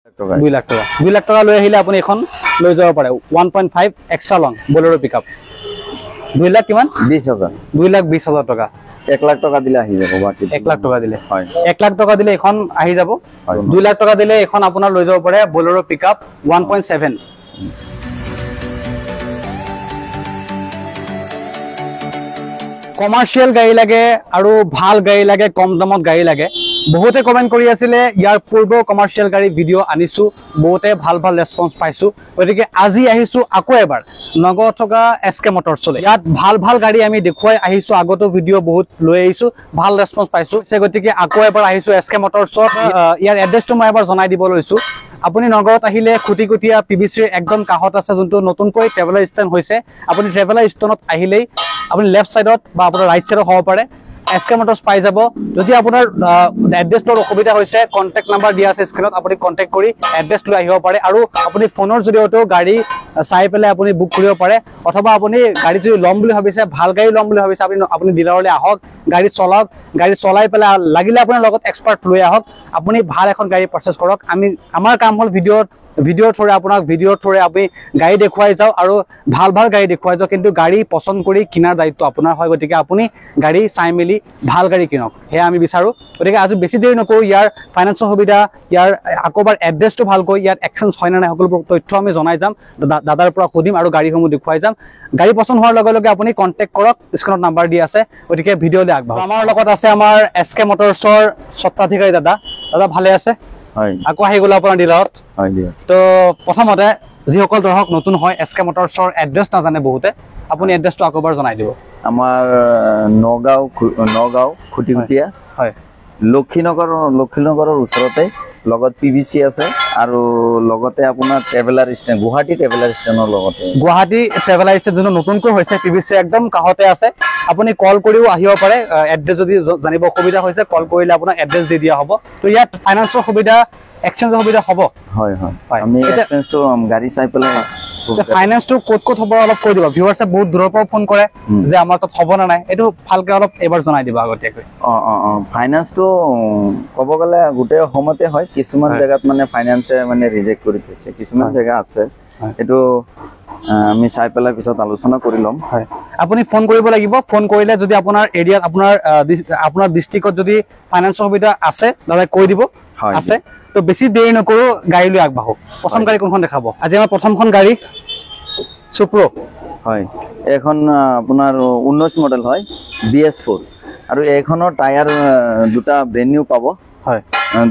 2 লাখ টাকা 2 লাখ টাকা লৈ আহিলে আপুনি এখন লৈ যাব পাৰে 1.5 এক্সট্ৰা লং বলেৰো পিকআপ 2 লাখ কিমান 20000 2 লাখ 20000 টাকা 1 লাখ টাকা দিলে আহি যাব বাকি 1 লাখ টাকা দিলে হয় 1 লাখ টাকা দিলে এখন আহি যাব 2 লাখ টাকা দিলে এখন আপোনাৰ লৈ যাব পাৰে বলেৰো পিকআপ 1.7 কমাৰ্শিয়াল গাড়ী লাগে আৰু ভাল গাড়ী লাগে কম দামত গাড়ী লাগে বহুতে কমেন্ট কৰি আছিলে ইয়াৰ পূৰ্ব কমাৰ্শিয়াল গাড়ী ভিডিও আনিছো বহুতে ভাল ভাল ৰেসপন্স পাইছো গতিকে আজি আহিছো আকৌ এবাৰ নগৰ থকা এসকে মটৰছলে ইয়াত ভাল ভাল গাড়ী আমি দেখুৱাই আহিছো আগতো ভিডিও বহুত লৈ আহিছো ভাল ৰেসপন্স পাইছো গতিকে আকৌ এবাৰ আহিছো এসকে মটৰছত ইয়াৰ এড্ৰেছটো মই এবাৰ জনাই দিব লৈছো আপুনি নগৰত আহিলে খুটিকুটিয়া পিবিসিৰ একদম কাহত আছে যোনটো নতুনকৈ ট্ৰেভেলাৰ ষ্টেণ্ড হৈছে আপুনি ট্ৰেভেলাৰ ষ্টেণ্ডত আহিলেই আপুনি লেফট সাইডত বা আপোনাৰ ৰাইট সাইডত হ'ব পাৰে এসকে মটৰছ পাই যাব যদি আপোনাৰ এড্ৰেছৰ অসুবিধা হৈছে কন্টাক্ট নাম্বাৰ দিয়া আছে স্ক্ৰিনত আপুনি কন্টাক্ট কৰি এড্ৰেছ লৈ আহিব পাৰে আৰু আপুনি ফোনৰ জৰিয়তেও গাড়ী চাই পেলাই আপুনি বুক কৰিব পাৰে অথবা আপুনি গাড়ী যদি ল'ম বুলি ভাবিছে ভাল গাড়ী ল'ম বুলি ভাবিছে আপুনি ডিলাৰলৈ আহক গাড়ী চলাওক গাড়ী চলাই পেলাই লাগিলে আপোনাৰ লগত এক্সপাৰ্ট লৈ আহক আপুনি ভাল এখন গাড়ী পাৰচেজ কৰক আমাৰ কাম হ'ল ভিডিঅ'ৰ থ্ৰুৰে আপোনাক ভিডিঅ'ৰ থ্ৰুৰে আপুনি গাড়ী দেখুৱাই যাওক আৰু ভাল ভাল গাড়ী দেখুৱাই যাওক কিন্তু গাড়ী পছন্দ কৰি কিনাৰ দায়িত্ব আপোনাৰ হয় গতিকে আপুনি গাড়ী চাই মেলি ভাল গাড়ী কিনক সেয়া আমি বিচাৰো গতিকে আজি বেছি দেৰি নকৰো ইয়াৰ ফাইনেন্সৰ সুবিধা ইয়াৰ আকৌবাৰ এড্ৰেছটো ভালকৈ ইয়াত এক্সচেঞ্জ হয় না নাই সকলোবোৰ তথ্য আমি জনাই যাম দাদাৰ পৰা সুধিম আৰু গাড়ীসমূহ দেখুৱাই যাম গাড়ী পছন্দ হোৱাৰ লগে লগে আপুনি কন্টেক্ট কৰক স্ক্ৰিনত নাম্বাৰ দিয়া আছে গতিকে ভিডিঅ'লৈ আগবাঢ়ক আমাৰ লগত আছে আমাৰ এসকে মটৰছৰ স্বত্বাধিকাৰী দাদা ভালে আছে হয় আকৌ আহি গ'ল আপোনাৰ ডিলাৰত হয় দিয়া তো প্ৰথমতে যিসকল দৰ্শক নতুন হয় এসকে মটৰছৰ এড্ৰেছ নাজানে বহুতে আপুনি এড্ৰেছটো আকৌবাৰ জনাই দিব আমাৰ নগাঁও খুটিকুটিয়া হয় লক্ষীনগৰৰ ওচৰতে লগত পিবিসি আছে আৰু লগতে আপোনাৰ ট্ৰেভেলাৰ ষ্টেণ্ড গুৱাহাটী ট্ৰেভেলাৰ ষ্টেণ্ডৰ লগতে গুৱাহাটী ট্ৰেভেলাৰ ষ্টেণ্ড যোনটো নতুনকৈ হৈছে পিবিসি একদম কাষতে আছে আপুনি কল কৰিও আহিব পাৰে এড্ৰেছ যদি জানিব অসুবিধা হৈছে কল কৰিলে আপোনাক এড্ৰেছ দি দিয়া হ'ব তো ইয়াত ফাইনেন্সৰ সুবিধা এক্সচেঞ্জৰ সুবিধা হ'ব হয় আমি এক্সচেঞ্জটো গাড়ী চাই পেলাই ফাইনেন্সটো ক'ত হ'ব অলপ কৈ দিব ভিউৱাৰ্ছে বহুত দূৰৰ পৰা ফোন কৰে যে আমাৰ তাত হ'ব না নাই এইটো ভালকে অলপ এবাৰ জনাই দিব আগতীয়াকৈ ফাইনেন্সটো ক'ব গ'লে গোটেই অসমতে হয় কিছুমান জেগাত মানে ফাইনেন্সে মানে ৰিজেক্ট কৰি থৈছে কিছুমান জেগা আছে এইটো আমি চাই পেলাই পিছত আলোচনা কৰি ল'ম হয় আপুনি ফোন কৰিব লাগিব ফোন কৰিলে যদি আপোনাৰ এৰিয়াত আপোনাৰ ডিষ্ট্ৰিক্টত যদি ফাইনেন্সৰ সুবিধা আছে দাদা কৈ দিব আছে তো বেছি দেৰি নকৰো গাড়ী লৈ আগবাঢ়ো প্ৰথম গাড়ী কোনখন দেখাব আজি আমাৰ প্ৰথমখন গাড়ী সুপ্ৰো হয় এখন আপোনাৰ 19 মডেল হয় BS4 আৰু এইখনৰ টায়াৰ দুটা ব্ৰেণ্ড নিউ পাব হয়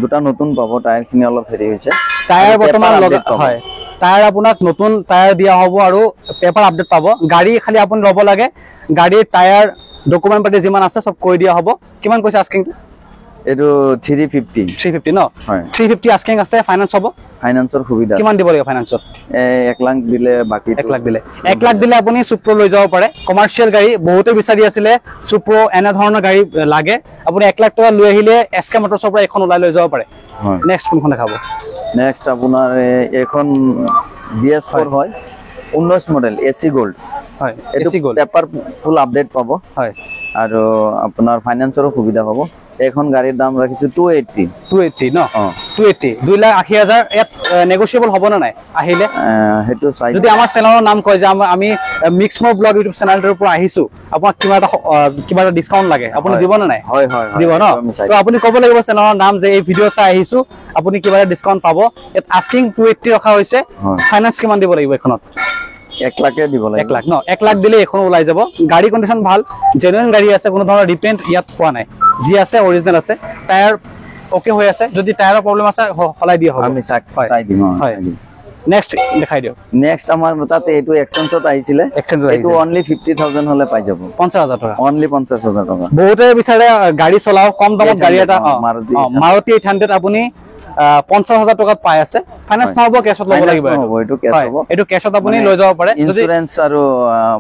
দুটা নতুন পাব টায়াৰখিনি অলপ হেৰি হৈছে টায়াৰ বৰ্তমান লগত হয় টায়াৰ আপোনাক নতুন টায়াৰ দিয়া হ'ব আৰু পেপাৰ আপডেট পাব গাড়ী খালি আপুনি ল'ব লাগে গাড়ীৰ টায়াৰ ডকুমেণ্ট পাতি যিমান আছে সব কৈ দিয়া হ'ব কিমান কৈছে আস্কিং এটো 350 ন হয় 350 আস্কিং আছে ফাইনান্স হ'ব ফাইনান্সৰ সুবিধা কিমান দিব লাগে ফাইনান্সত 1 লাখ দিলে বাকি 1 লাখ দিলে আপুনি সুপ্ৰো লৈ যাব পাৰে কমাৰ্শিয়াল গাড়ী বহুতে বিচাৰি আছিলে সুপ্ৰো এনে ধৰণৰ গাড়ী লাগে আপুনি 1 লাখ টকা লৈ আহিলে এসকে মটৰছৰ পৰা এখন ওলাই লৈ যাব পাৰে নেক্সট কোনখন দেখাব নেক্সট আপোনাৰ এখন BS4 হয় 19 মডেল AC গোল্ড হয় AC gold paper full update পাব হয় আৰু আপোনাৰ ফাইনান্সৰ সুবিধা পাব এখন গাড়ীৰ দাম ৰাখিছো 280 ন 280 2,80,000 ইয়াত নেগোশিয়েবল হ'ব না নাই আহিলে হেতু চাই যদি আমাৰ চেনেলৰ নাম কয় যে আমি মিক্স মোৰ ব্লগ ইউটিউব চেনেলটোৰ পৰা আহিছো আপোনাক কিবা এটা ডিসকাউন্ট লাগে আপুনি দিব না নাই হয় দিব ন তো আপুনি ক'ব লাগিব চেনেলৰ নাম যে এই ভিডিও চাই আহিছো আপুনি কিবা এটা ডিসকাউন্ট পাব ইয়াত আস্কিং 280 ৰখা হৈছে ফাইনান্স কিমান দিব লাগিব এখনত 1 লাখে দিব লাগে 1 লাখ ন 1 লাখ দিলে এখন ওলাই যাব গাড়ী কন্ডিশন ভাল জেনুইন গাড়ী আছে কোনো ধৰণৰ ৰিপেন্ট ইয়াত পোৱা নাই যি আছে অৰিজিনাল আছে টায়াৰ ওকে হৈ আছে যদি টায়াৰৰ প্ৰবলেম আছে হলাই দিয়া হ'ব আমি চাই দিম হয় নেক্সট দেখাই দিও নেক্সট আমাৰ তাতে এটো এক্সচেঞ্জত আহিছিলে এটো অনলি 50000 হলে পাই যাব 50000 টাকা অনলি 50000 টাকা বহুতে বিচাৰে গাড়ী চলাও কম দামত গাড়ী এটা মাৰুতি 800 আপুনি 50000 টাকাত পাই আছে ফাইনান্স নহব কেছত ল'ব লাগিব এটো কেছত আপুনি লৈ যাব পাৰে ইনস্যুৰেন্স আৰু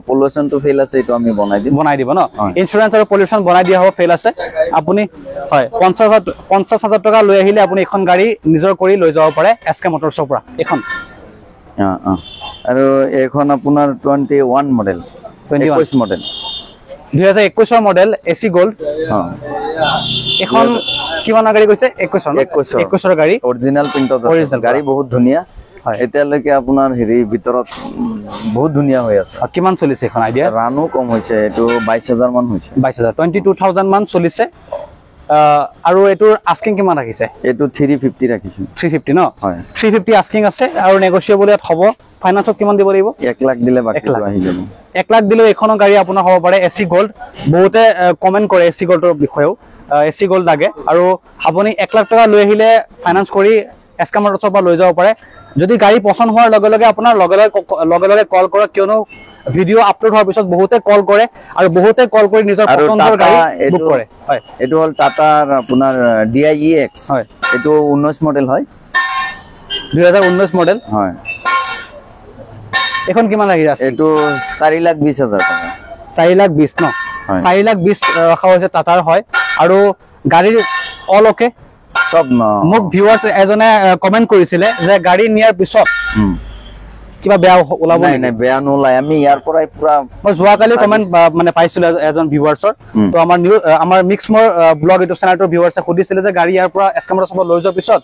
পলিউশন টু ফেল আছে এটো আমি বনাই দিব ন ইনস্যুৰেন্স আৰু পলিউশন বনাই দিয়া হ'ব ফেল আছে আপুনি হয় 50000 টাকা লৈ আহিলে আপুনি এখন গাড়ী নিজৰ কৰি লৈ যাব পাৰে এসকে মটৰছৰ পৰা এখন আৰু এখন আপোনাৰ 21 model 21 model 2021 model AC gold এখন কিমানৰ গাড়ী কৈছে 21 গাড়ী অৰিজিনাল প্ৰিন্টত গাড়ী বহুত ধুনীয়া এতিয়ালৈকে আপোনাৰ হেৰি ভিতৰত বহুত ধুনীয়া হৈ আছে কিমান চলিছে এখন আইডিয়া ৰানো কম হৈছে এটো 22000 মান হৈছে 22000 মান চলিছে আৰু এটোৰ আস্কিং কিমান ৰাখিছে এটো 350 ৰাখিছো 350 ন হয় 350 আস্কিং আছে আৰু নেগোশিয়েবল ইয়াত হ'ব ফাইনান্সত কিমান দিব লাগিব 1 লাখ দিলে বাকি আহি যাব 1 লাখ দিলে এখনৰ গাড়ী আপোনাৰ হ'ব পাৰে এসি গোল্ড বহুতে কমেন্ট কৰে এসি গোল্ডৰ বিষয়েও এসি গোল্ড লাগে আৰু আপুনি 1 লাখ টকা লৈ আহিলে ফাইনান্স কৰি এসকামাৰৰ পৰা লৈ যাব পাৰে যদি গাড়ী পছন্দ হোৱাৰ লগে লগে আপোনাৰ লগে লগে কল কৰক কিয়নো ভিডিও আপলোড হোৱাৰ পিছত বহুতে কল কৰে আৰু বহুতে কল কৰি নিজৰ পছন্দৰ গাড়ী বুক কৰে হয় এটো হল টাটাৰ আপোনাৰ DIEX হয় এটো 19 মডেল হয় 2019 মডেল হয় এখন কিমান লাগি আছে এটো 4,20,000 টাকা 4,20,000 ন 4,20,000 ৰাখা হৈছে টাটাৰ হয় আৰু গাড়ীৰ অল ওকে সব মোক ভিউয়াৰ্স এজনে কমেন্ট কৰিছিলে যে গাড়ী নিয়াৰ পিছত কিবা বেয়া ওলাব নাই বেয়া নোলাই আমি ইয়াৰ পৰাই পুৰা মই যোৱাকালি কমেন্ট মানে পাইছিল এজন ভিউয়াৰ্সৰ তো আমাৰ মিক্স মোৰ ব্লগ ইউটিউব চেনেলৰ ভিউয়াৰ্সে সুধিছিলে যে গাড়ী ইয়াৰ পৰা এসকামাৰৰ পৰা লৈ যোৱাৰ পিছত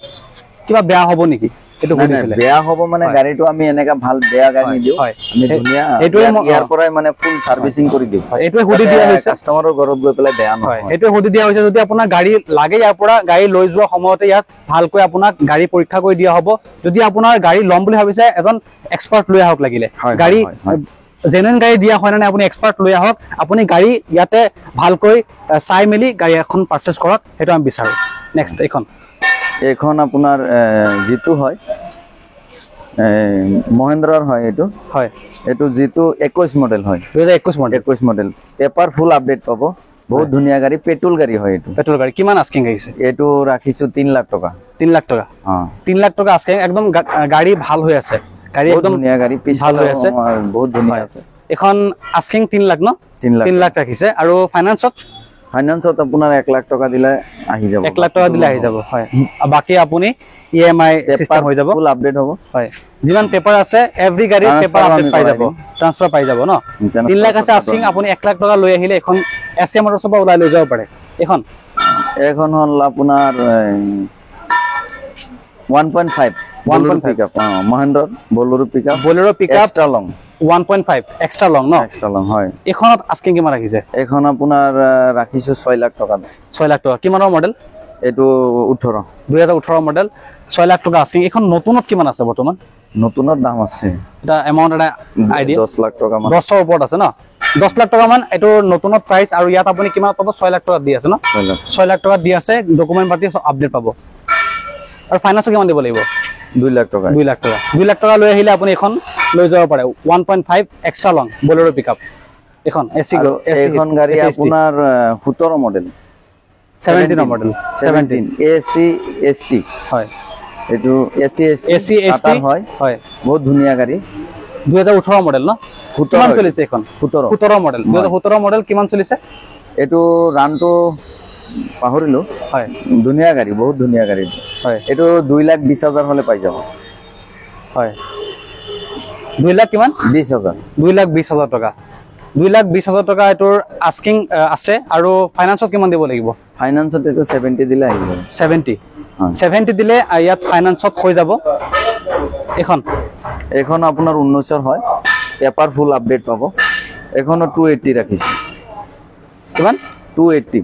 কিবা বেয়া হ'ব নেকি এটো সুধিছিলে বেয়া হ'ব মানে গাড়ীটো আমি এনেকা ভাল বেয়া গাড়ী নিদিও আমি ধুনীয়া এটো ইয়াৰ পৰাই মানে ফুল সাৰ্ভিসিং কৰি দিও এটো সুধি দিয়া হৈছে কাস্টমাৰৰ ঘৰত গৈ পেলাই বেয়া নহয় এটো সুধি দিয়া হৈছে যদি আপোনাৰ গাড়ী লাগে ইয়াৰ পৰা গাড়ী লৈ যোৱা সময়তে ইয়াত ভালকৈ আপোনাক গাড়ী পৰীক্ষা কৰি দিয়া হ'ব যদি আপোনাৰ গাড়ী লম বুলি ভাবিছে এজন এক্সপাৰ্ট লৈ আহক লাগিলে গাড়ী জেনুইন গাড়ী দিয়া হয় না আপুনি এক্সপাৰ্ট লৈ আহক আপুনি গাড়ী ইয়াতে ভালকৈ চাই মেলি গাড়ী এখন পাৰচেজ কৰক হেতু আমি বিচাৰো নেক্সট এখন আপোনাৰ জিতু হয় মহেন্দ্ৰৰ হয় এটো হয় এটো জিতু 21 মডেল হয় 2021 মডেল পেপাৰ ফুল আপডেট পাব বহুত ধুনীয়া গাড়ী পেট্ৰল গাড়ী হয় এটো পেট্ৰল গাড়ী কিমান আস্কিং আহিছে এটো ৰাখিছো 3 লাখ টকা 3 লাখ টকা 3 লাখ টকা আস্কিং একদম গাড়ী ভাল হৈ আছে গাড়ী একদম ধুনীয়া গাড়ী ভাল হৈ আছে বহুত ধুনীয়া আছে এখন আস্কিং 3 লাখ ন 3 লাখ ৰাখিছে আৰু ফাইনান্সত আপোনাৰ 1 লাখ টকা দিলে আহি যাব 1 লাখ টকা দিলে আহি যাব হয় বাকি আপুনি EMI সিস্টেম হৈ যাব ফুল আপডেট হ'ব হয় যিমান পেপাৰ আছে এভৰি গাড়ী পেপাৰ আপডেট পাই যাব ট্ৰান্সফাৰ পাই যাব ন 3 লাখ আছে আস্কিং আপুনি 1 লাখ টকা লৈ আহিলে এখন এসএমআৰৰ পৰা ওলাই লৈ যাব পাৰে এখন হল আপোনাৰ 1.5 pickup Mahindra Bolero pickup extra long 1.5 extra long ন এক্সট্ৰা লং হয় এখনত আস্কিং কিমান ৰাখিছে এখন আপোনাৰ ৰাখিছো 6 লাখ টকা 6 লাখ টকা কিমানৰ মডেল এটো 18 2018 মডেল 6 লাখ টকা আস্কিং এখন নতুনত কিমান আছে বৰ্তমান নতুনৰ দাম আছে এটা এমাউন্ট এটা আইডিয়া 10 লাখ টকা মান 10 ৰ ওপৰত আছে ন 10 লাখ টকা মান এটো নতুনত প্ৰাইস আৰু ইয়াত আপুনি কিমান পাব 6 লাখ টকা দি আছে ন 6 লাখ টকা দি আছে ডকুমেন্ট পাতি আপডেট পাব আৰু ফাইনান্স কিমান দিব লাগিব 2 লাখ টকা 2 লাখ টকা লৈ আহিলে আপুনি এখন লৈ যাব পাৰে 1.5 এক্সট্ৰা লং বলেৰো পিকআপ এখন এসি এখন গাড়ী আপোনাৰ 17 মডেল 17 মডেল 17 AC ST হয় এটো AC ST হয় হয় বহুত ধুনীয়া গাড়ী 2018 মডেল ন কিমান চলিছে এখন 17 মডেল 2017 মডেল কিমান চলিছে এটো ৰানটো পাহৰিলো হয় ধুনীয়া গাড়ী বহুত ধুনীয়া গাড়ী হয় এটো 2,20,000 হলে পাই যাব হয় 2 লাখ কিমান 20,000 2,20,000 টকা 2,20,000 টকা এটোৰ আস্কিং আছে আৰু ফাইনান্সত কিমান দিব লাগিব ফাইনান্সত এটো 70 দিলে আহিব 70 দিলে ইয়াত ফাইনান্সত হৈ যাব এখন আপোনাৰ 19 হয় পেপাৰ ফুল আপডেট পাব এখন 280 ৰাখিছো কিমান 280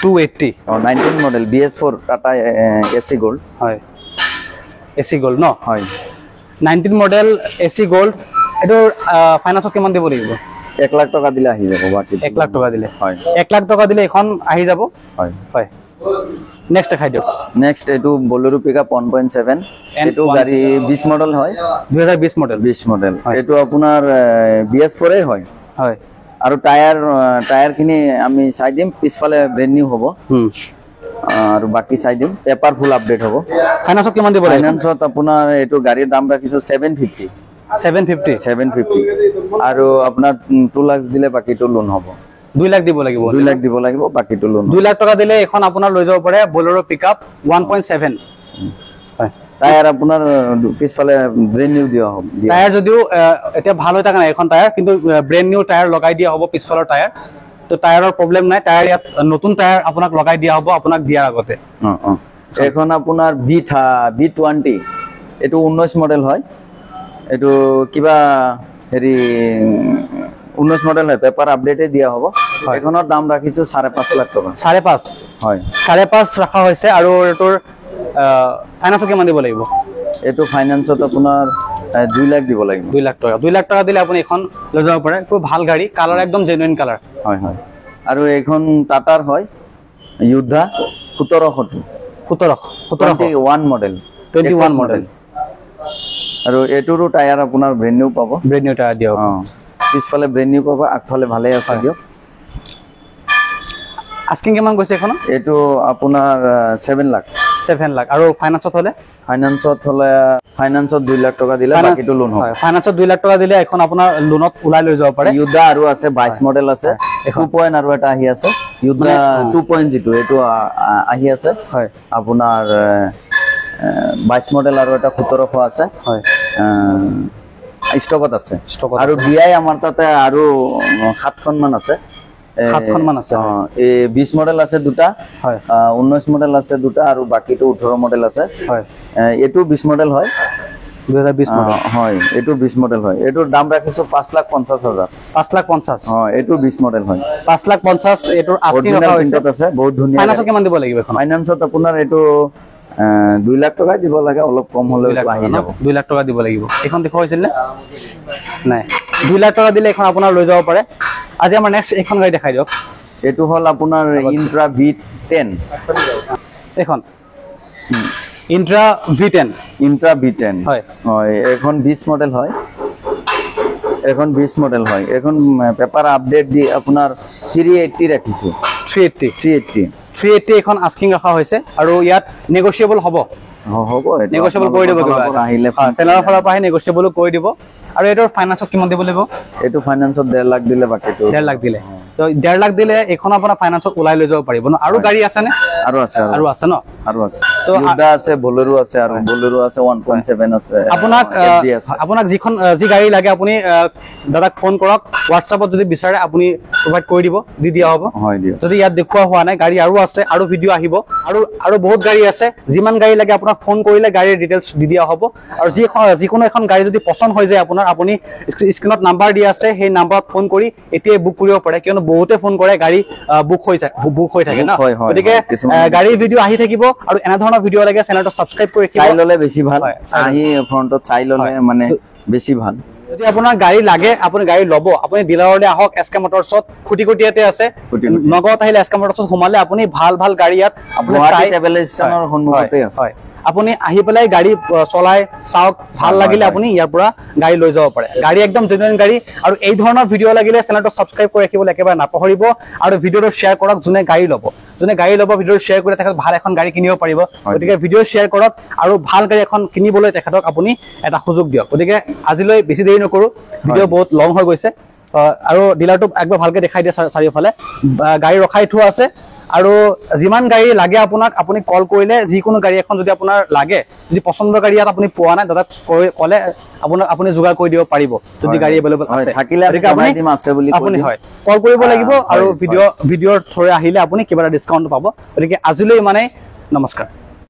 19 model BS4 Tata AC gold হয় AC গোল্ড ন হয় 19 মডেল AC গোল্ড এটোৰ ফাইনান্সত কিমান দিব লাগিব 1 লাখ টকা দিলে আহি যাব বাকি 1 লাখ টকা দিলে হয় 1 লাখ টকা দিলে এখন আহি যাব হয় হয় নেক্সট দেখাই দিও নেক্সট এটো বলেৰো পিকআপ 1.7 এটো গাড়ী 20 মডেল হয় 2020 মডেল এটো আপোনাৰ BS4 এ হয় হয় আৰু টায়াৰ খিনি আমি চাই দিম পিছফালে ব্ৰ্যান্ড নিউ হ'ব আৰু বাকি চাই দিম পেপাৰ ফুল আপডেট হ'ব ফাইনান্সত কিমান দিব লাগিব ফাইনান্সত আপোনাৰ এটো গাড়ীৰ দাম ৰাখিছো 750 আৰু আপোনাৰ 2 লাখ দিলে বাকিটো লোন হ'ব 2 লাখ দিব লাগিব বাকিটো লোন 2 লাখ টকা দিলে এখন আপোনাৰ লৈ যাব পাৰে বলেৰো পিকআপ 1.7 হয় টায়াৰ আপোনাৰ পিছফালে ব্ৰ্যান্ড নিউ দিয়া হ'ব টায়াৰ যদিও এটা ভাল হৈ থকা নাই এখন টায়াৰ কিন্তু ব্ৰ্যান্ড নিউ টায়াৰ লগাই দিয়া হ'ব পিছফালৰ টায়াৰ তো টায়াৰৰ প্ৰব্লেম নাই, টায়াৰ ইয়াত নতুন টায়াৰ আপোনাক লগাই দিয়া হ'ব আপোনাক দিয়াৰ আগতে। এখন আপোনাৰ B20 এইটো 19 মডেল হয়, এইটো কিবা হেৰি 19 মডেল হয়, পেপাৰ আপডেটে দিয়া হ'ব। এখনৰ দাম ৰাখিছো 5.5 লাখ টকা। 5.5 হয়, 5.5 ৰাখা হৈছে। আৰু এইটোৰ ফাইনেন্সত কিমান দিব লাগিব? এইটো ফাইনেন্সত আপোনাৰ 2 লাখ দিব লাগিব। 2 লাখ টকা। 2 লাখ টকা দিলে আপুনি এখন লৈ যাব পাৰে। খুব ভাল গাড়ী, কালাৰ একদম জেনুইন কালাৰ। হয় হয়। আৰু এইখন টাটাৰ হয়, যোদ্ধা 1721 মডেল। 21 মডেল। আৰু এইটোৰো টায়াৰ আপোনাৰ ব্ৰেণ্ড নিউ পাব। ব্ৰেণ্ড নিউ টায়াৰ দিয়ক। পিছফালে ব্ৰেণ্ড নিউ পাব, আগফালে ভালে আছে দিয়ক। আস্কিং কিমান গৈছে এখন? এইটো আপোনাৰ 7 লাখ। 7 লাখ। আৰু ফাইনেন্সত হলে? ফাইনেন্সত 2 লাখ টকা দিলে বাকিটো লোন হ'ব। ফাইনেন্সত 2 লাখ টকা দিলে এখন আপোনাৰ লোনত ওলাই লৈ যাব পাৰে। যোদ্ধা আৰু আছে 22 মডেল আছে, 2 আৰু এটা আহি আছে, যোদ্ধা 2.0 এইটো আহি আছে। হয়, আপোনাৰ 22 মডেল আৰু এটা 1700 আছে। হয়, ষ্টকত আছে। আৰু ডিআই আমাৰ তাতে আৰু 7খন মান আছে। 7খন মান আছে। এই 20 মডেল আছে দুটা, 19 মডেল আছে দুটা, আৰু বাকিটো 18 মডেল আছে। হয়, এইটো 20 মডেল হয়, 2020 মডেল হয়। এইটো 20 মডেল হয়। এইটোৰ দাম ৰাখিছো 5,50,000। 5,50,000। হয়, এইটো 20 মডেল হয়। 5,50,000 এইটোৰ আস্কিং ৰখা হৈছে। আছে বহুত ধুনীয়া। ফাইনেন্সত কিমান দিব লাগিব এখন? ফাইনেন্সত আপোনাৰ এইটো 2 লাখ টকা দিব লাগে, অলপ কম হলে আহি যাব। 2 লাখ টকা দিব লাগিব। এখন দেখা হৈছিল নে নাই? 2 লাখ টকা দিলে এখন আপোনাৰ লৈ যাব পাৰে। আজি আমাৰ নেক্সট এখন গাড়ী দেখাই দিয়ক। এইটো হল আপোনাৰ ইন্ট্ৰা V10। এখন ইন্ট্ৰা V10। ইন্ট্ৰা V10 হয় হয়। এখন 20 মডেল হয়, এখন 20 মডেল হয়। এখন পেপাৰ আপডেট দি আপোনাৰ 380 ৰাখিছো। 380 এখন আস্কিং ৰখা হৈছে। আৰু ইয়াত নেগোচিয়েবল হ'ব। হ'ব, নেগোচিয়েবল কৰি দিব কিবা আহিলে চেলাৰৰ ফালৰ পৰা নেগোচিয়েবল কৰি দিব। আৰু এইটোৰ ফাইনেন্সত কিমান দিব লাগিব? এইটো ফাইনেন্সত 1.5 লাখ দিলে বাকিটো 1.5 লাখ দিলে। তো 1.5 লাখ দিলে এখন আপোনাৰ ফাইনেন্সত ওলাই লৈ যাব পাৰিব ন? আৰু গাড়ী আছে নে? আৰু আছে ন? আৰু আছে। তো যোদ্ধা আছে, বলেৰো আছে, আৰু বলেৰো আছে 1.7 আছে। আপোনাক যি গাড়ী লাগে আপুনি দাদাক ফোন কৰক, হোৱাটছআপত যদি বিচাৰে আপুনি প্ৰভাইড কৰি দিব, দি দিয়া হ'ব। হয় দিয়ক। যদি ইয়াত দেখুওৱা হোৱা নাই, গাড়ী আৰু আছে, আৰু ভিডিঅ' আহিব, আৰু বহুত গাড়ী আছে। যিমান গাড়ী লাগে আপোনাক ফোন কৰিলে গাড়ীৰ ডিটেইলছ দি দিয়া হ'ব। আৰু যিকোনো এখন গাড়ী যদি পচন্দ হৈ যায় আপোনাৰ, আপুনি স্ক্ৰীনত নাম্বাৰ দিয়া আছে, সেই নাম্বাৰত ফোন কৰি এতিয়াই বুক কৰিব পাৰে। কিয়নো বহুতে ফোন কৰে, গাড়ী বুক হৈ থাকে ন। গতিকে গাড়ীৰ ভিডিঅ' আহি থাকিব। আৰু এনেধৰণৰ ভিডিঅ' লাগে চেনেলটো ছাবস্ক্ৰাইব কৰি চাই ল'লে বেছি ভাল। আহি ফ্ৰণ্টত চাই ল'লে মানে বেছি ভাল। যদি আপোনাৰ গাড়ী লাগে, আপুনি গাড়ী ল'ব, আপুনি ডিলাৰলৈ আহক। SK মটৰ্ছত খুটিকটীয়াতে আছে। নগৰত আহিলে SK মটৰ্ছত সোমালে আপুনি ভাল গাড়ী ইয়াত আপুনি আহি পেলাই গাড়ী চলাই চাওক, ভাল লাগিলে আপুনি ইয়াৰ পৰা গাড়ী লৈ যাব পাৰে। গাড়ী একদম জেনুইন গাড়ী। আৰু এই ধৰণৰ ভিডিঅ' লাগিলে চেনেলটো ছাবস্ক্ৰাইব কৰি ৰাখিবলৈ একেবাৰে নাপাহৰিব। আৰু ভিডিঅ'টো শ্বেয়াৰ কৰক। যোনে গাড়ী ল'ব ভিডিঅ' শ্বেয়াৰ কৰি তেখেত ভাল এখন গাড়ী কিনিব পাৰিব। গতিকে ভিডিঅ' শ্বেয়াৰ কৰক, আৰু ভাল গাড়ী এখন কিনিবলৈ তেখেতক আপুনি এটা সুযোগ দিয়ক। গতিকে আজিলৈ বেছি দেৰি নকৰোঁ, ভিডিঅ' বহুত লং হৈ গৈছে। আৰু ডিলাৰটো একবাৰ ভালকৈ দেখাই দিয়ে। চাৰিওফালে গাড়ী ৰখাই থোৱা আছে। আৰু যিমান গাড়ী লাগে আপোনাক, আপুনি কল কৰিলে যিকোনো গাড়ী এখন যদি আপোনাৰ লাগে, যদি পচন্দৰ গাড়ী ইয়াত আপুনি পোৱা নাই, দাদাক ক'লে আপুনি যোগাৰ কৰি দিব পাৰিব। যদি গাড়ী এভেইলেবল আছে আপুনি কল কৰিব লাগিব। আৰু ভিডিঅ'ৰ থ্ৰুৰে আহিলে আপুনি কিবা এটা ডিছকাউণ্ট পাব। গতিকে আজিলৈ ইমানেই, নমস্কাৰ।